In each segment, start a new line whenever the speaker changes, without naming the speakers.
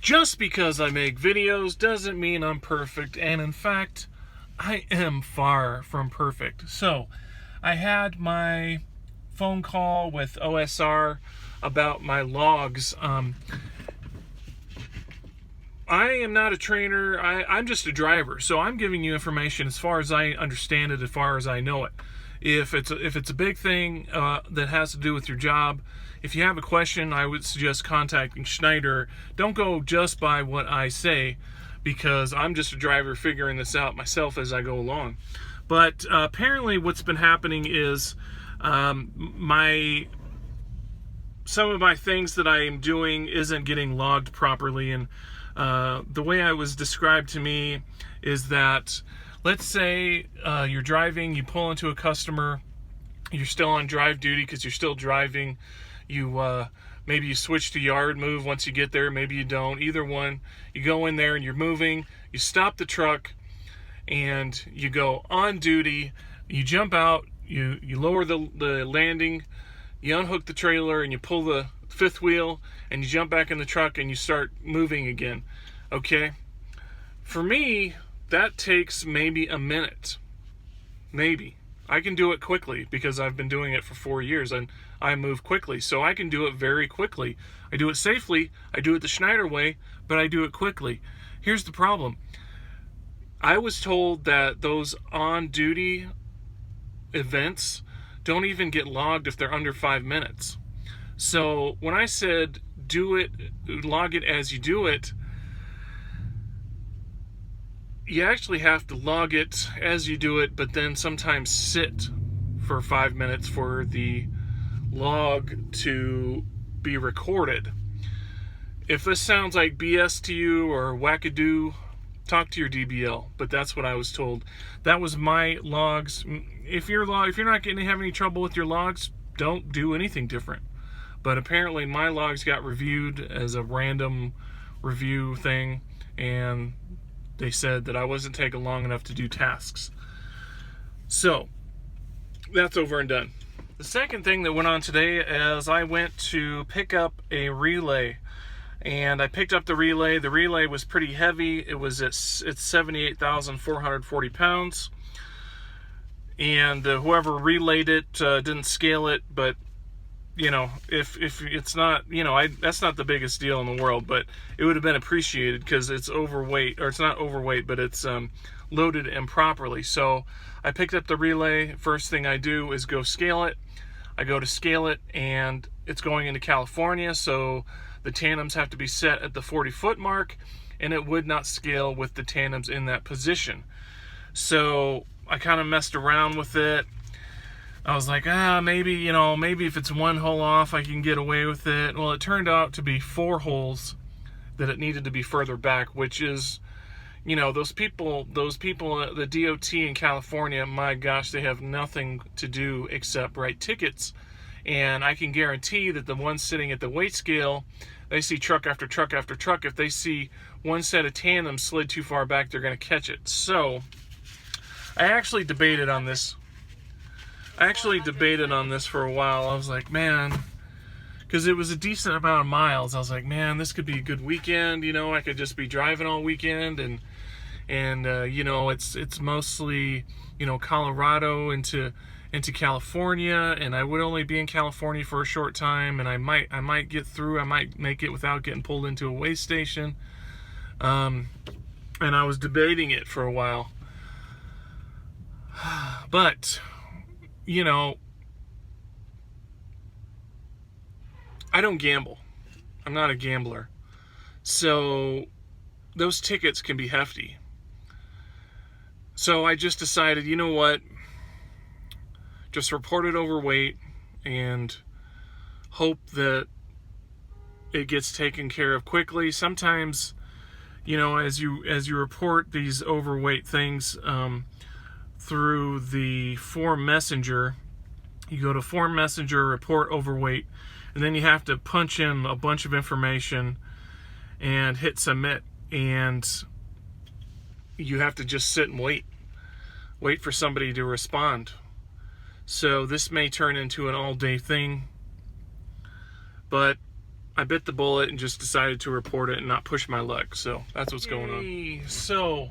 Just because I make videos doesn't mean I'm perfect, and in fact, I am far from perfect. So, I had my phone call with OSR about my logs. I am not a trainer. I'm just a driver, so I'm giving you information as far as I understand it, as far as I know it. If it's a big thing that has to do with your job, if you have a question, I would suggest contacting Schneider. Don't go just by what I say, because I'm just a driver figuring this out myself as I go along. But apparently what's been happening is some of my things that I am doing isn't getting logged properly, and the way I was described to me is that, let's say you're driving, you pull into a customer, you're still on drive duty because you're still driving. Maybe you switch to yard move once you get there, maybe you don't. Either one, you go in there and you're moving, you stop the truck, and you go on duty, you jump out, you lower the landing, you unhook the trailer, and you pull the fifth wheel, and you jump back in the truck, and you start moving again. Okay? For me, that takes maybe a minute. Maybe. I can do it quickly because I've been doing it for 4 years, and I move quickly, so I can do it very quickly. I do it safely, I do it the Schneider way, but I do it quickly. Here's the problem. I was told that those on-duty events don't even get logged if they're under 5 minutes. So when I said do it, log it as you do it, you actually have to log it as you do it, but then sometimes sit for 5 minutes for the log to be recorded. If this sounds like BS to you or wackadoo, talk to your DBL, but that's what I was told. That was my logs. If you're not going to have any trouble with your logs, don't do anything different. But apparently my logs got reviewed as a random review thing, and they said that I wasn't taking long enough to do tasks. So, that's over and done. The second thing that went on today is I went to pick up a relay. And I picked up the relay. The relay was pretty heavy. It's 78,440 pounds. And whoever relayed it didn't scale it, but you know, if it's not, that's not the biggest deal in the world, but it would have been appreciated because it's overweight, or it's not overweight, but it's loaded improperly. So I picked up the relay. First thing I do is go scale it. I go to scale it, and it's going into California, so the tandems have to be set at the 40-foot mark, and it would not scale with the tandems in that position. So I kind of messed around with it. I was like, maybe if it's one hole off, I can get away with it. Well, it turned out to be 4 holes that it needed to be further back, which is, those people, the DOT in California, my gosh, they have nothing to do except write tickets. And I can guarantee that the ones sitting at the weight scale, they see truck after truck after truck. If they see one set of tandems slid too far back, they're going to catch it. So I actually debated on this for a while. I was like, man, because it was a decent amount of miles. I was like, man, this could be a good weekend. I could just be driving all weekend, and it's mostly, Colorado into California, and I would only be in California for a short time, and I might get through. I might make it without getting pulled into a way station. And I was debating it for a while, but I don't gamble. I'm not a gambler. So those tickets can be hefty. So I just decided, you know what? Just report it overweight and hope that it gets taken care of quickly. Sometimes, as you report these overweight things through the form messenger, you go to form messenger, report overweight, and then you have to punch in a bunch of information and hit submit, and you have to just sit and wait for somebody to respond. So this may turn into an all-day thing, but I bit the bullet and just decided to report it and not push my luck. So that's what's going on. So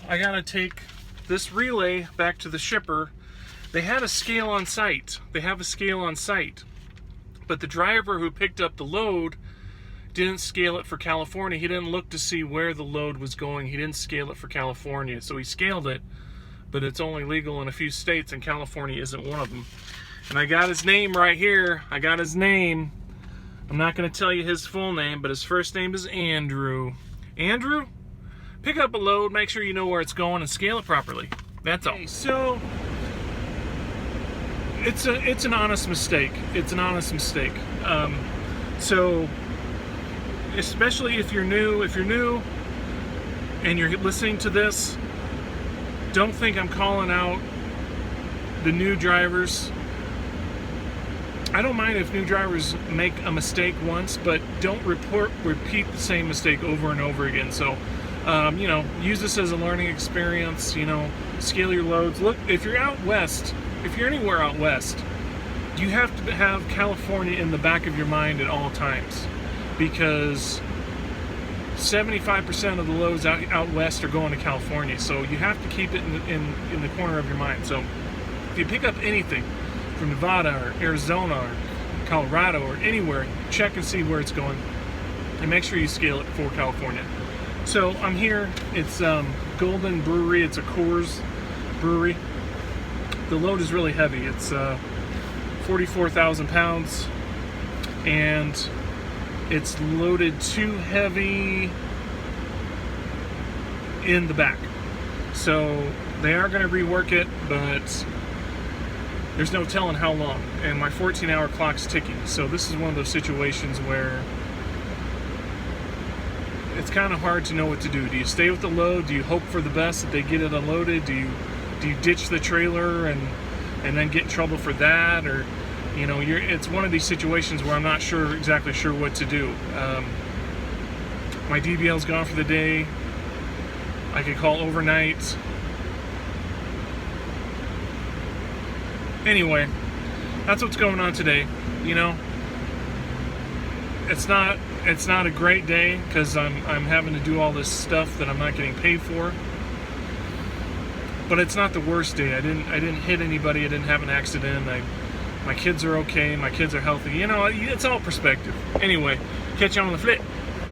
I gotta take this relay back to the shipper. They had a scale on site. They have a scale on site. But the driver who picked up the load didn't scale it for California. He didn't look to see where the load was going. He didn't scale it for California. So he scaled it, but it's only legal in a few states, and California isn't one of them. And I got his name right here. I got his name. I'm not going to tell you his full name, but his first name is Andrew. Andrew, pick up a load, make sure you know where it's going, and scale it properly. That's all. So it's an honest mistake. It's an honest mistake. So especially if you're new and you're listening to this, don't think I'm calling out the new drivers. I don't mind if new drivers make a mistake once, but don't repeat the same mistake over and over again. So, you know, use this as a learning experience. You know, scale your loads. Look, if you're out west, if you're anywhere out west, you have to have California in the back of your mind at all times, because 75% of the loads out west are going to California. So you have to keep it in the corner of your mind. So if you pick up anything from Nevada or Arizona or Colorado or anywhere, check and see where it's going, and make sure you scale it for California. So I'm here. It's Golden Brewery. It's a Coors brewery. The load is really heavy. It's 44,000 pounds, and it's loaded too heavy in the back. So they are going to rework it, but there's no telling how long. And my 14-hour clock's ticking. So this is one of those situations where it's kind of hard to know what to do. Do you stay with the load? Do you hope for the best that they get it unloaded? Do you ditch the trailer and then get in trouble for that? Or, you know, it's one of these situations where I'm not exactly sure what to do. My DBL's gone for the day. I could call overnight. Anyway, that's what's going on today. You know, it's not a great day because I'm having to do all this stuff that I'm not getting paid for. But it's not the worst day. I didn't hit anybody. I didn't have an accident. My kids are okay. My kids are healthy. You know, it's all perspective. Anyway, catch you on the flip.